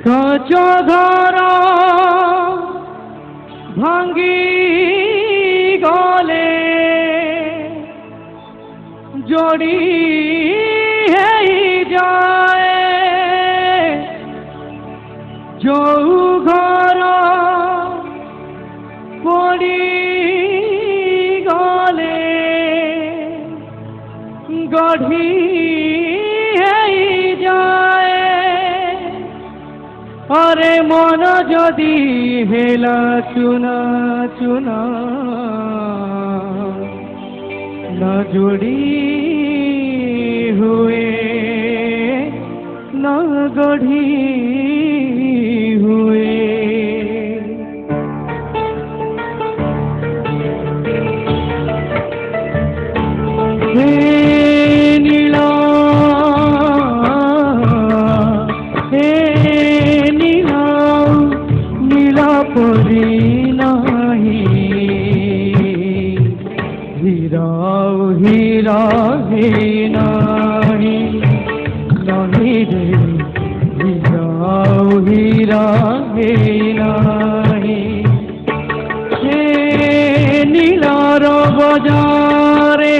কাঁচ ঘর ভাঙ্গি গলে जोड़ी है जाए जो घर पड़ी गले गढ़ी है जाए अरे मन जदि हेला चुना चुना न जोड़ी हुए न गढ़ी हुए हे नीला हे नीला नीला परी नाही हीरा हीरा हे नाही नहीं रे हीरा हीरा हे नाही हे नीलार बजारे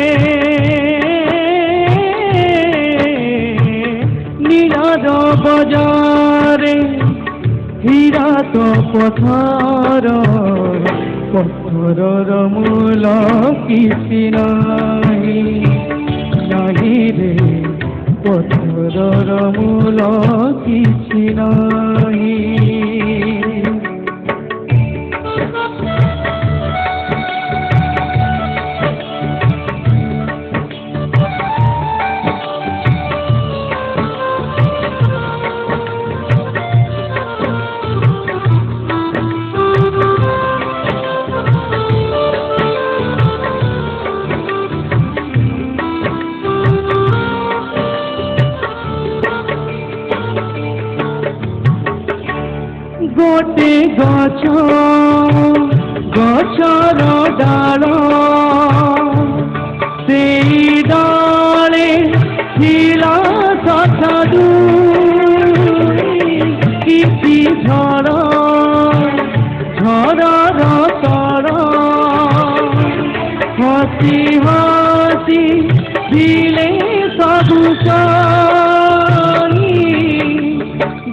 नीलार बजारे हीरा तो पथर पत्थर मूल किसी नहीं नहीं रे पत्थर मूल किसी नहीं गोटे गछ गछर डाल से डाले हिला सठू किसी झर झरर तर हसी हसी दिले सबु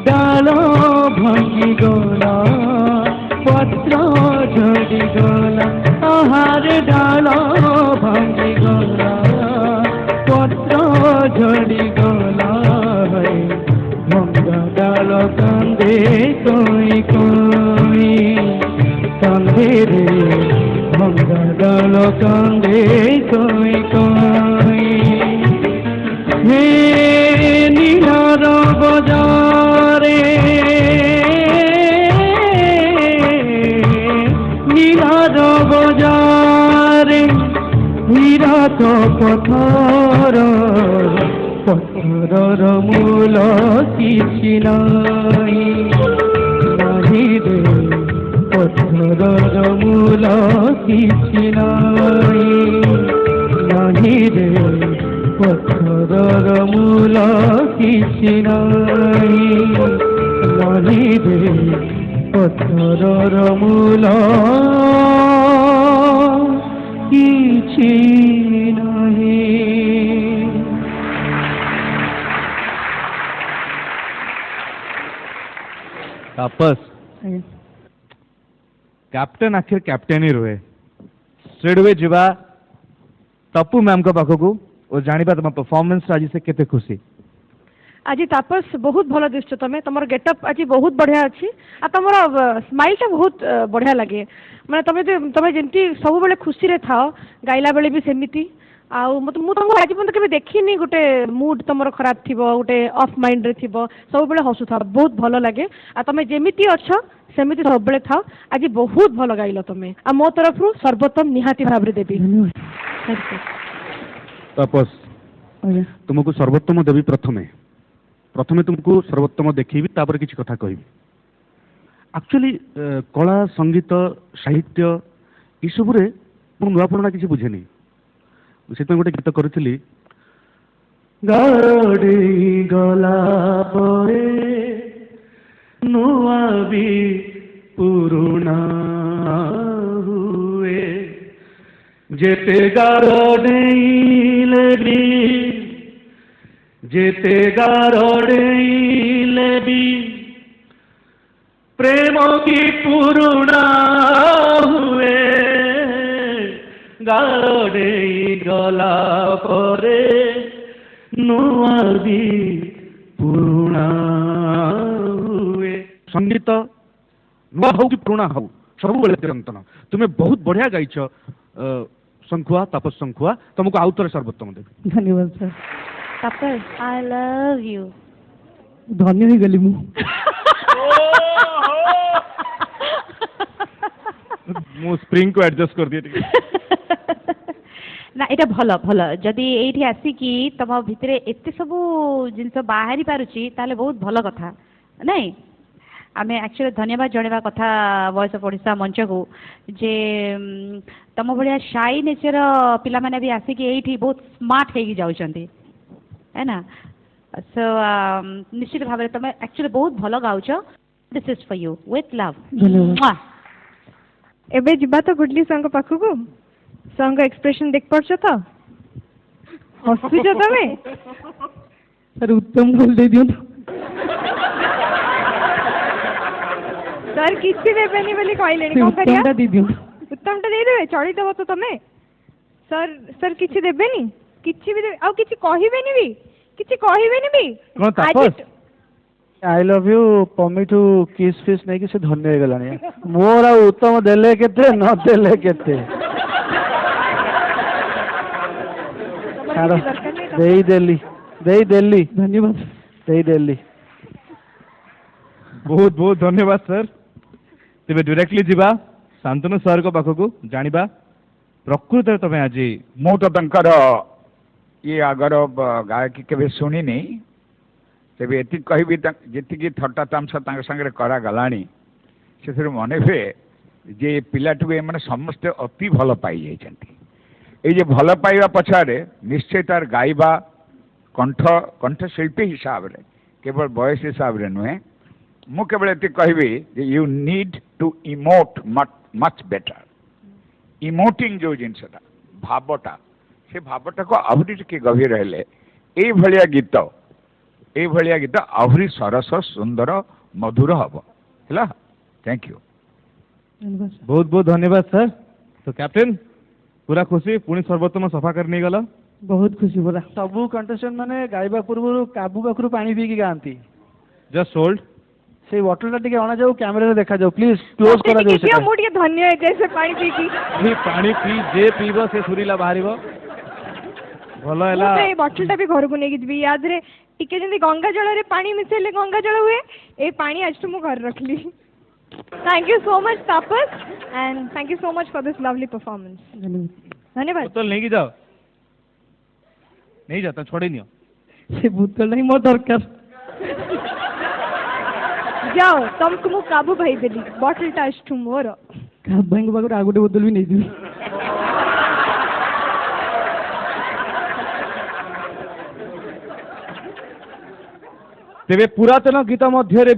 डाल भांगी गला पत्र झड़ी गला आहार डाल भांगी गला पत्र झड़ी गला है भंगा डाल कांदे कोई कोई कांदे रे भंगा डाल कांदे कोई कोई हे नीलार बजारे नीलार बजारे हीरा तो पत्थर पत्थर मूल किसी नहीं नहीं रे पत्थर मूल किसी नहीं नहीं रे पत्थर मूल किसी नहीं नहीं रे पत्थर मूल किसी नहीं। तापस कैप्टेन आखिर कैप्टेन ही रुए स्ट्रेटवे जीवा तप्पू मैम को पाखकू और जानिबा तुम परफॉर्मेंस आज से केते खुशी आज तापस बहुत भल दिश तुम तुम गेटअप आज बहुत बढ़िया अच्छी आ तुम स्माइल टा बहुत बढ़िया लगे माने तुम जमी सब बेले खुशी रे थाओ गाइला बेले भी सेमिति आज पर्यटन केवे देखनी गोटे मूड तुम खराब थी गोटे ऑफ माइंड रे थी सब बेले हसु था बहुत भल लगे आ तुम जेमिति अच्छ सेमिति सब बेले थाओ आज बहुत भल गाइल तुम आ मो तरफ सर्वोत्तम निहाती भाव देवी। तापस तुमको सर्वोत्तम देवी प्रथमे प्रथमे तुमको सर्वोत्तम देखी तापर किसी कथा कहि एक्चुअली कला संगीत साहित्य ये सबुरे मु नुआ पुराना किसी बुझेनी से गोटे गीत करी गला ନୂଆ ବି ପୁରୁଣା ହୁଏ ଯେତେ ଗାର ଡେଇଁଲେ ବି ଯେତେ ଗାର ଡେଇଁଲେ ବି ପ୍ରେମ କି ପୁରୁଣା ହୁଏ ଗାର ଡେଇଁ ଗଲା ପରେ ନୂଆ ବି ପୁରୁଣା ହୁଏ। संगीत नूआ हो कि पुराना हो सबुबले चिरंतन तुम्हें बहुत बढ़िया गाइछ शंखुआ तापस शंखुआ तुमको आउ थे सर्वोत्तम देवी। धन्यवाद sir. Tapas I love you. धन्य ही गली मु स्प्रिंग को एडजस्ट कर दिए ना एटा भल भल जदि एठी आसिकी तम भितरे एते सबू जिनस बाहरी पारुची ताले बहुत भल कथा नहीं आमे एक्चुअली धन्यवाद जणेबा कथा वॉइस ऑफ ओडिशा मंच को जे तम भलिया शाई नेचर पिला माने भी आसिकी एठी बहुत स्मार्ट हेगी जाउचंती है ना सो निश्चित भाव तुम एक्चुअली बहुत भल gauche this is for you with love. धन्यवाद। एबे जिबा तो गुडली संग पाखु को संग एक्सप्रेशन देख पड़छ तो हसुछ तमे सर उत्तम बोल दे दियो सर किछि देबेनी बोली कहलेनी कोन करिया उत्तमटा दे दियो उत्तमटा दे देबे चली देबो तो तमे सर सर किछि देबेनी किछि भी आ किछि कहिबेनी भी किछि कहिबेनी भी कौन तापस आई लव यू पमी टू किस फिस नहीं कि से धन्य हो गलानी मोर आ उत्तम देले केते न देले केते देई देली धन्यवाद देई देली बहुत बहुत धन्यवाद सर तेरे डायरेक्टली जीवा शांतनु सर को पाखक जानिबा प्रकृत तमें आज मु तो तंकर ये आगर गायकी केवे शुणी नहीं तेरे एति कहबी जी थट्टा तामसा संगे करा गलानी से मन हुए जे पिलाटू मैंने समस्ते अति भल पाई जाइछंती ये भल पाइबा पछारे निश्चय तार गाइबा कंठ कंठशिल्पी हिसाब रे केवल बयस हिसाब रे नुहे मु केवल एति कहबी you need to emote much better emoting जो जिनसटा भावटा से भावटा को आहरी टिके गभीर हेले ए भलिया गीत आहरी सरस सुंदर मधुर हम है। थैंक यू बहुत बहुत धन्यवाद सर। तो कैप्टेन पूरा खुशी पुणी सर्वोत्तम सफा कर नहीं गला बहुत खुशी बोला सबू कंटेस्टेंट माने गाइबा पूर्व काबू पाखरु पानी पी की गांती जस्ट होल्ड से बोतल टा टिके अणा जाऊ कैमरा रे देखा जाऊ प्लीज क्लोज करा जाऊ से मु टिके धन्य है जैसे पानी पी की पानी पी जे पीबो से सुरीला बाहरिबो भलो हैला ए बोतल टा भी घर को नेकी दिबी याद रे टिके जंदी गंगा जल रे पानी मिसेले गंगा जल हुए ए पानी आज तो मु घर रखली। Thank you so much Tapas and thank you so much for this lovely performance. धन्यवाद। बोतल नहीं की जाओ नहीं जाता छोड़े नहीं से बोतल नहीं मो दरकार जाओ तुमको मु काबू भाई देली बोतल टा आज तुम मोर काबू को बागर आगोटे बोतल भी नहीं दी तेरे पुरातन गीत मध्य भी